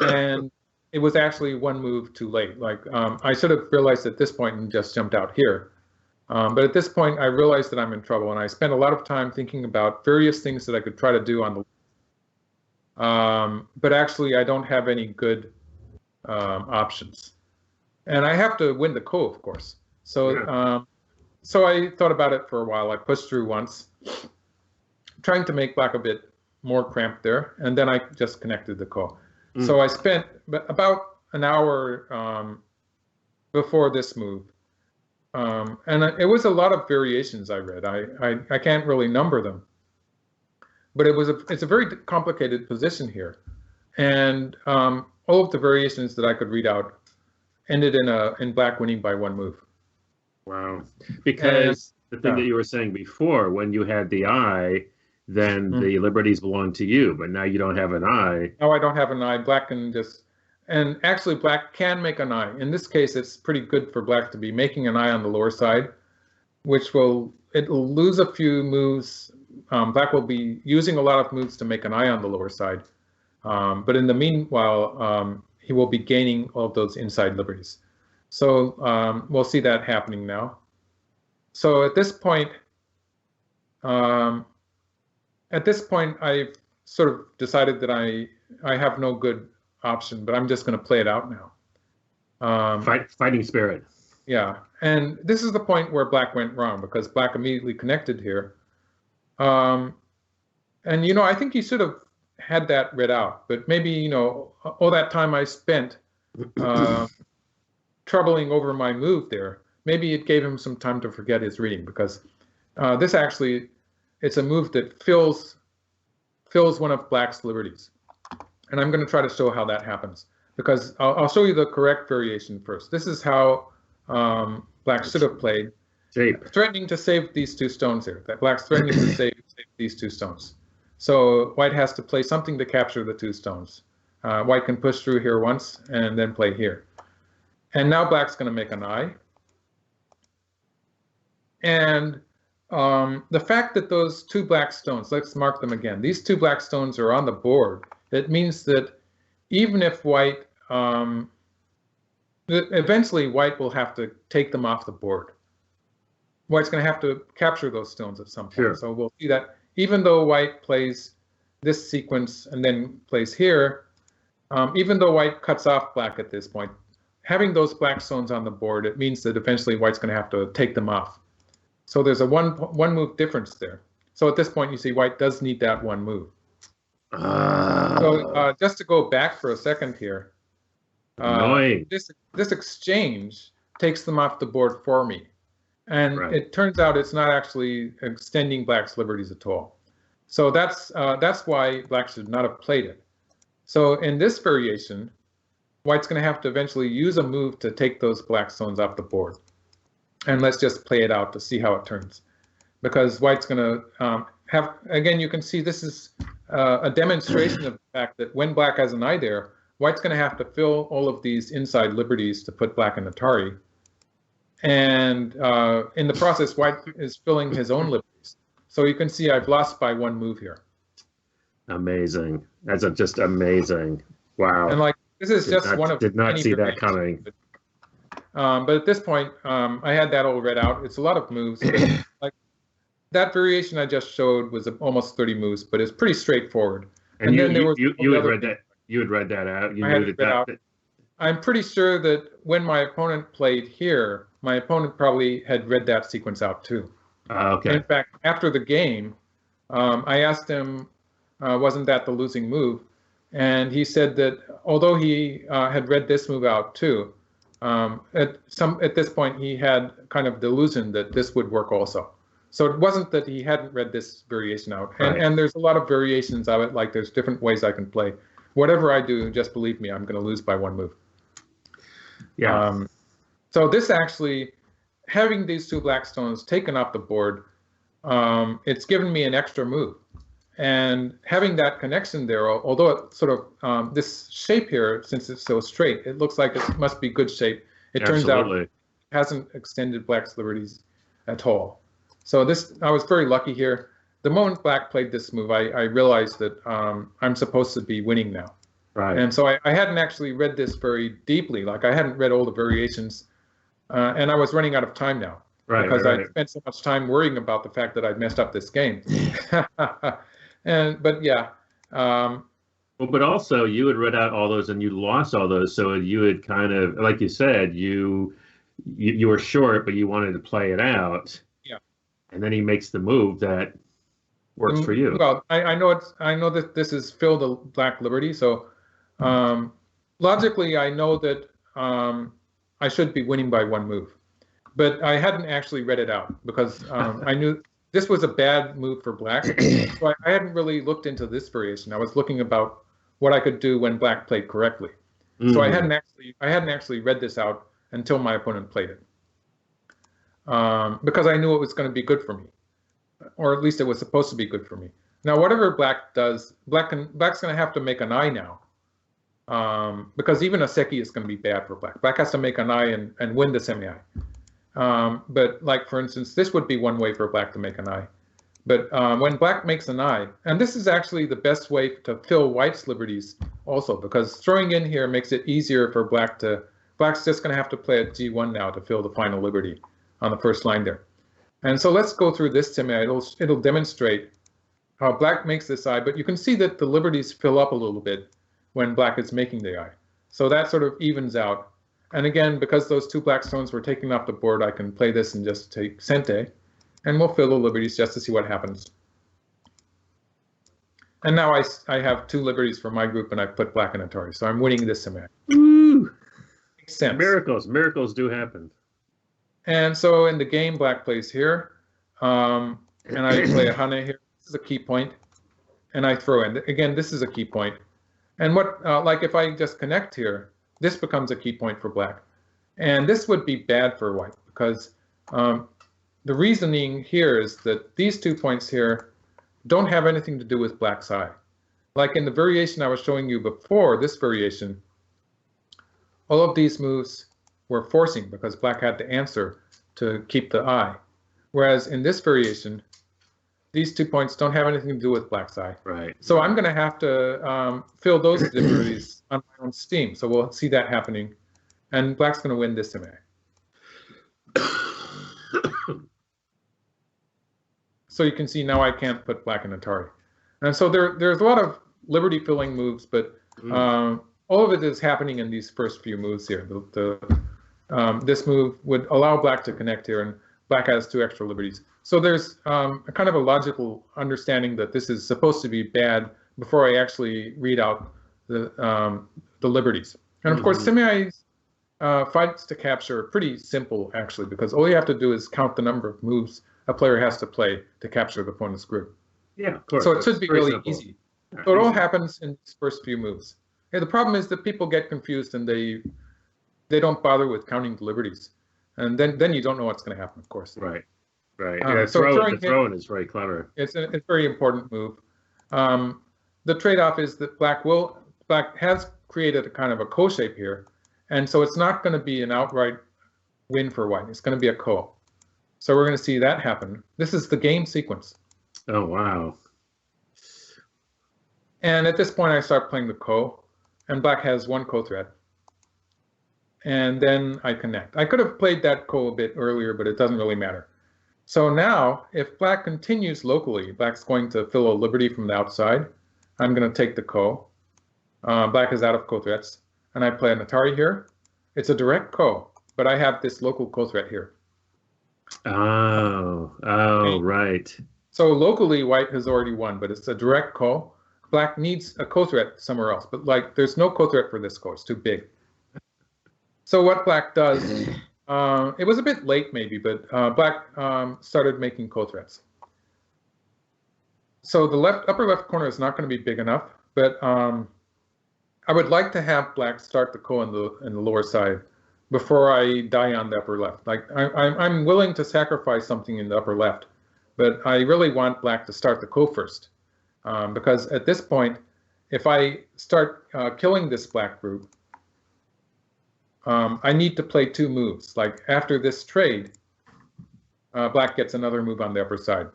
And it was actually one move too late. Like I should have realized at this point and just jumped out here. But at this point, I realized that I'm in trouble. And I spent a lot of time thinking about various things that I could try to do on the but actually, I don't have any good options. And I have to win the ko, of course. So, so I thought about it for a while. I pushed through once, trying to make Black a bit more cramped there, and then I just connected the ko. So I spent about an hour before this move, and it was a lot of variations I read. I can't really number them, but it's a very complicated position here, and all of the variations that I could read out ended in Black winning by one move. Wow. Because the thing that you were saying before, when you had the eye, then the liberties belong to you, but now you don't have an eye. No, I don't have an eye. Black can just, and actually Black can make an eye. In this case, it's pretty good for Black to be making an eye on the lower side, which it'll lose a few moves. Black will be using a lot of moves to make an eye on the lower side. But in the meanwhile, he will be gaining all of those inside liberties. So we'll see that happening now. So at this point, I've sort of decided that I have no good option, but I'm just going to play it out now. Fighting spirit. Yeah, and this is the point where Black went wrong because Black immediately connected here. And I think he should have had that read out, but maybe all that time I spent troubling over my move there, maybe it gave him some time to forget his reading because this actually, it's a move that fills one of Black's liberties, and I'm going to try to show how that happens because I'll show you the correct variation first. This is how Black should have played, threatening to save these two stones here. That Black's threatening to save these two stones. So White has to play something to capture the two stones. White can push through here once and then play here. And now Black's going to make an eye. And the fact that those two Black stones, let's mark them again, these two Black stones are on the board. It means that even if White, eventually White will have to take them off the board. White's going to have to capture those stones at some point. Sure. So we'll see that even though White plays this sequence and then plays here, even though White cuts off Black at this point, having those Black stones on the board, it means that eventually White's going to have to take them off. So there's a one move difference there. So at this point, you see White does need that one move. So just to go back for a second here, this exchange takes them off the board for me. And it turns out it's not actually extending Black's liberties at all. So that's why Black should not have played it. So in this variation, White's going to have to eventually use a move to take those Black stones off the board. And let's just play it out to see how it turns. because white's going to have, again, you can see this is a demonstration of the fact that when black has an eye there, white's going to have to fill all of these inside liberties to put black in Atari. And in the process, white is filling his own liberties. So you can see I've lost by one move here. Amazing. That's just amazing. Wow. And like, this is just one of did not many see that variations. coming. But at this point, I had that all read out. It's a lot of moves. But like that variation I just showed was almost 30 moves, but it's pretty straightforward. And then there was you had read that. You had read that out. You knew that. I'm pretty sure that when my opponent played here, my opponent probably had read that sequence out too. Okay. In fact, after the game, I asked him, wasn't that the losing move? And he said that although he had read this move out too, at this point he had kind of delusion that this would work also. So it wasn't that he hadn't read this variation out. And there's a lot of variations of it, like there's different ways I can play. Whatever I do, just believe me, I'm going to lose by one move. Yeah. So this actually, having these two black stones taken off the board, it's given me an extra move. And having that connection there, although it sort of, this shape here, since it's so straight, it looks like it must be good shape. It turns out it hasn't extended black's liberties at all. So this, I was very lucky here. The moment black played this move, I realized that I'm supposed to be winning now. Right. And so I hadn't actually read this very deeply. Like I hadn't read all the variations, and I was running out of time now. Right. Because I spent so much time worrying about the fact that I'd messed up this game. But yeah. Well, but also you had read out all those and you lost all those, so you had kind of, like you said, you were short, but you wanted to play it out. Yeah. And then he makes the move that works for you. Well, I know that this is fill the black liberty, so logically I know that I should be winning by one move, but I hadn't actually read it out because I knew this was a bad move for black. So I hadn't really looked into this variation. I was looking about what I could do when black played correctly. So I hadn't actually read this out until my opponent played it, because I knew it was going to be good for me, or at least it was supposed to be good for me. Now, whatever black does, black's going to have to make an eye now, because even a joseki is going to be bad for black. Black has to make an eye and win the semeai. But like, for instance, this would be one way for black to make an eye. But when black makes an eye, and this is actually the best way to fill white's liberties also, because throwing in here makes it easier for black's just going to have to play at G1 now to fill the final liberty on the first line there. And so let's go through this semeai. It'll demonstrate how black makes this eye, but you can see that the liberties fill up a little bit when black is making the eye. So that sort of evens out. And again, because those two black stones were taken off the board, I can play this and just take sente, and we'll fill the liberties just to see what happens. And now I have two liberties for my group, and I put black in Atari, so I'm winning this semeai. Woo! Makes sense. Miracles do happen. And so in the game, black plays here, and I play a hane here. This is a key point, and I throw in. Again, this is a key point. And what, like if I just connect here, this becomes a key point for black. And this would be bad for white, because the reasoning here is that these 2 points here don't have anything to do with black's eye. Like in the variation I was showing you before, this variation, all of these moves were forcing because black had to answer to keep the eye. Whereas in this variation, these 2 points don't have anything to do with black's eye. Right. So I'm going to have to fill those liberties on my own steam. So we'll see that happening. And black's going to win this semeai. So you can see now I can't put black in Atari. And so there's a lot of liberty-filling moves, but all of it is happening in these first few moves here. This move would allow black to connect here, and black has 2 extra liberties. So there's a kind of a logical understanding that this is supposed to be bad before I actually read out the liberties. And of course, semeai's fights to capture are pretty simple, actually, because all you have to do is count the number of moves a player has to play to capture the opponent's group. Yeah, of course. So it should be really simple. easy. So it all happens in these first few moves. Yeah, the problem is that people get confused and they don't bother with counting the liberties. And then you don't know what's going to happen, of course. Right. Right. Yeah, So the throwing is very clever. It's a very important move. The trade-off is that black has created a kind of a ko shape here, and so it's not going to be an outright win for white. It's going to be a ko. So we're going to see that happen. This is the game sequence. Oh wow! And at this point, I start playing the ko, and black has one ko threat, and then I connect. I could have played that ko a bit earlier, but it doesn't really matter. So now, if black continues locally, black's going to fill a liberty from the outside. I'm going to take the ko. Black is out of ko threats, and I play an Atari here. It's a direct ko, but I have this local ko threat here. Oh, right. So locally, white has already won, but it's a direct ko. Black needs a ko threat somewhere else, but like there's no ko threat for this ko. It's too big. So what black does, it was a bit late maybe, but black started making ko threats. So the upper left corner is not going to be big enough, but I would like to have black start the ko in the lower side before I die on the upper left. Like I'm willing to sacrifice something in the upper left, but I really want black to start the ko first, because at this point, if I start killing this black group, I need to play two moves. Like after this trade, black gets another move on the upper side.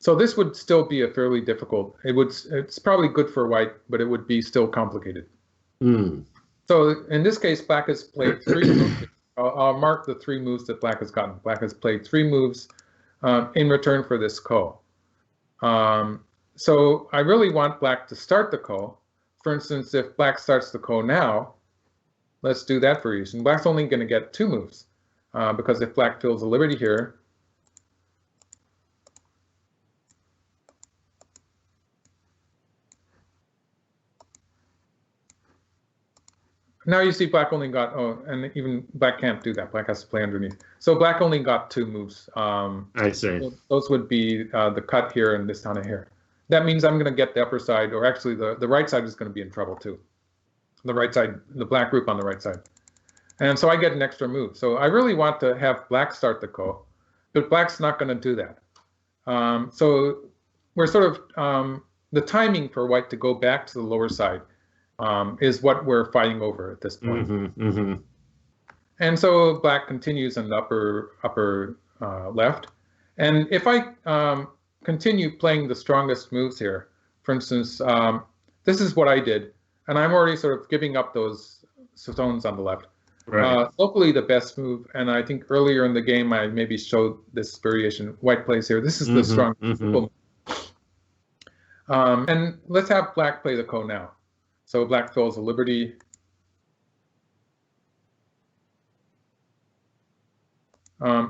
So this would still be a fairly difficult. It's probably good for white, but it would be still complicated. Mm. So in this case, black has played three moves. I'll mark the three moves that black has gotten. Black has played three moves in return for this ko. So I really want black to start the ko. For instance, if black starts the ko now, let's do that variation. Black's only going to get two moves, because if black fills a liberty here, now you see black only got, and even black can't do that. Black has to play underneath. So black only got two moves. I see. So those would be the cut here and this down here. That means I'm going to get the upper side, or actually the right side is going to be in trouble too. The right side, the black group on the right side. And so I get an extra move. So I really want to have black start the ko, but black's not going to do that. So we're sort of, the timing for white to go back to the lower side is what we're fighting over at this point. Mm-hmm, mm-hmm. And so black continues in the upper left. And if I continue playing the strongest moves here, for instance, this is what I did, and I'm already sort of giving up those stones on the left. Right. Locally, the best move, and I think earlier in the game I maybe showed this variation. White plays here. This is the strongest move. And let's have black play the ko now. So black fills a liberty.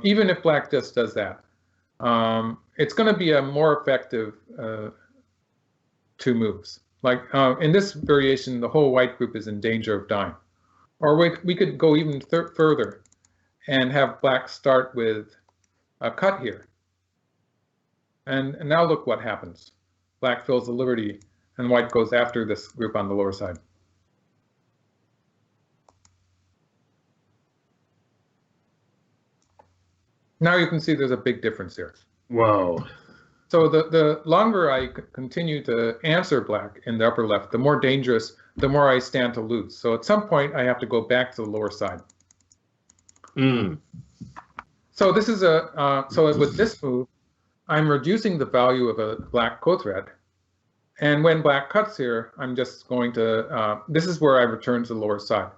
Even if black just does that, it's going to be a more effective two moves. Like in this variation, the whole white group is in danger of dying. Or we could go even further and have black start with a cut here. And now look what happens. Black fills the liberty, and white goes after this group on the lower side. Now you can see there's a big difference here. Whoa. So the longer I continue to answer black in the upper left, the more dangerous, the more I stand to lose. So at some point, I have to go back to the lower side. Mm. So this is so with this move, I'm reducing the value of a black ko threat. And when black cuts here, I'm just going to, this is where I return to the lower side.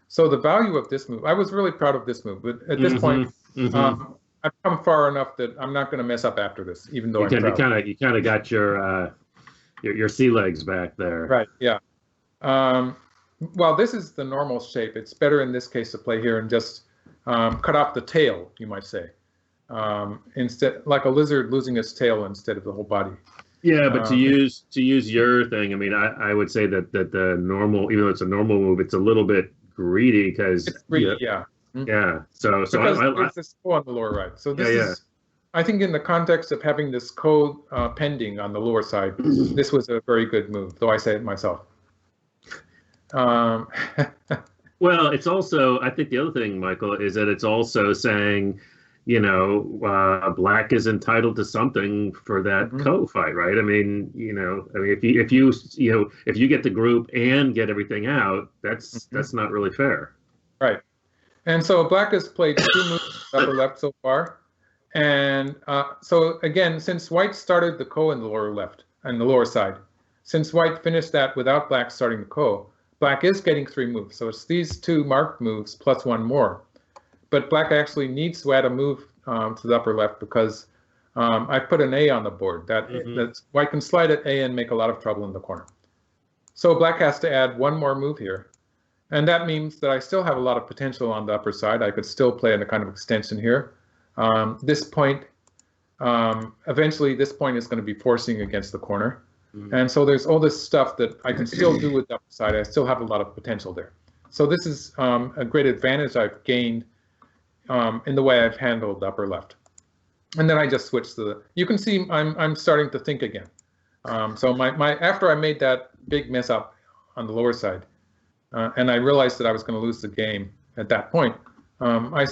So the value of this move, I was really proud of this move, but at this point, I've come far enough that I'm not going to mess up after this, even though you kind of got your sea legs back there. Right. Yeah. Well, this is the normal shape. It's better in this case to play here and just cut off the tail, you might say, instead, like a lizard losing its tail instead of the whole body. Yeah, but to use your thing, I mean, I would say that the normal, even though it's a normal move, it's a little bit greedy because it's greedy, yeah. Yeah, so because there's this ko on the lower right. So this is, I think, in the context of having this ko pending on the lower side, this was a very good move, though I say it myself. Well, it's also, I think the other thing, Michael, is that it's also saying, black is entitled to something for that Mhm. co-fight, right? If you get the group and get everything out, Mhm. that's not really fair. Right. And so black has played two moves upper left so far. And so again, since white started the ko in the lower left and the lower side, since white finished that without black starting the ko, black is getting three moves. So it's these two marked moves plus one more. But black actually needs to add a move to the upper left because I put an A on the board. That's white can slide at A and make a lot of trouble in the corner. So black has to add one more move here. And that means that I still have a lot of potential on the upper side. I could still play in a kind of extension here. This point, eventually this point is going to be forcing against the corner. And so there's all this stuff that I can still do with the upper side. I still have a lot of potential there. So this is a great advantage I've gained in the way I've handled the upper left. And then I just switch to the, you can see I'm starting to think again. So after I made that big mess up on the lower side, and I realized that I was going to lose the game at that point, my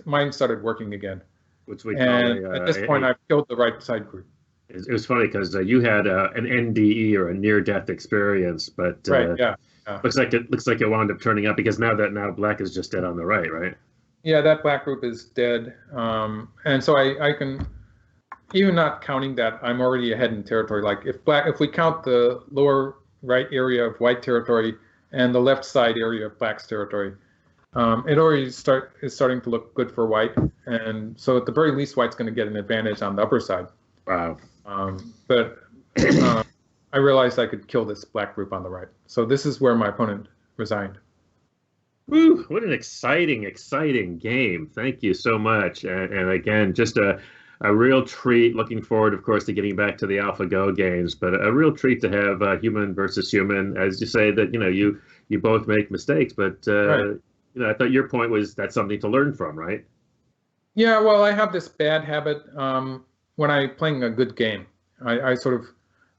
mind started working again. Which we And call at this point, I've killed the right side group. it was funny because you had an NDE or a near-death experience, but Right, yeah. looks like it wound up turning out because now black is just dead on the right? Yeah, that black group is dead. And so I can, even not counting that, I'm already ahead in territory. Like if we count the lower right area of white territory and the left side area of black's territory, it already is starting to look good for white. And so at the very least, white's going to get an advantage on the upper side. Wow. But I realized I could kill this black group on the right. So this is where my opponent resigned. Woo, what an exciting game. Thank you so much. And again, just a real treat. Looking forward, of course, to getting back to the AlphaGo games, but a real treat to have human versus human. As you say that, you both make mistakes, but Right. I thought your point was that's something to learn from, right? Yeah, well, I have this bad habit when I'm playing a good game. I sort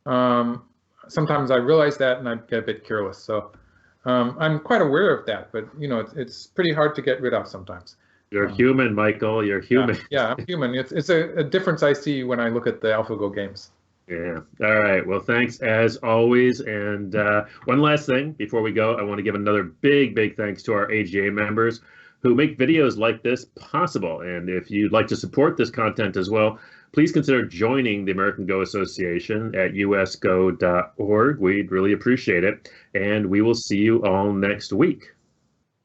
of, sometimes I realize that and I get a bit careless. So I'm quite aware of that, but it's pretty hard to get rid of sometimes. You're human, Michael. You're human. Yeah, I'm human. It's a difference I see when I look at the AlphaGo games. Yeah. All right. Well, thanks as always. And one last thing before we go, I want to give another big thanks to our AGA members who make videos like this possible. And if you'd like to support this content as well, please consider joining the American Go Association at usgo.org. We'd really appreciate it. And we will see you all next week.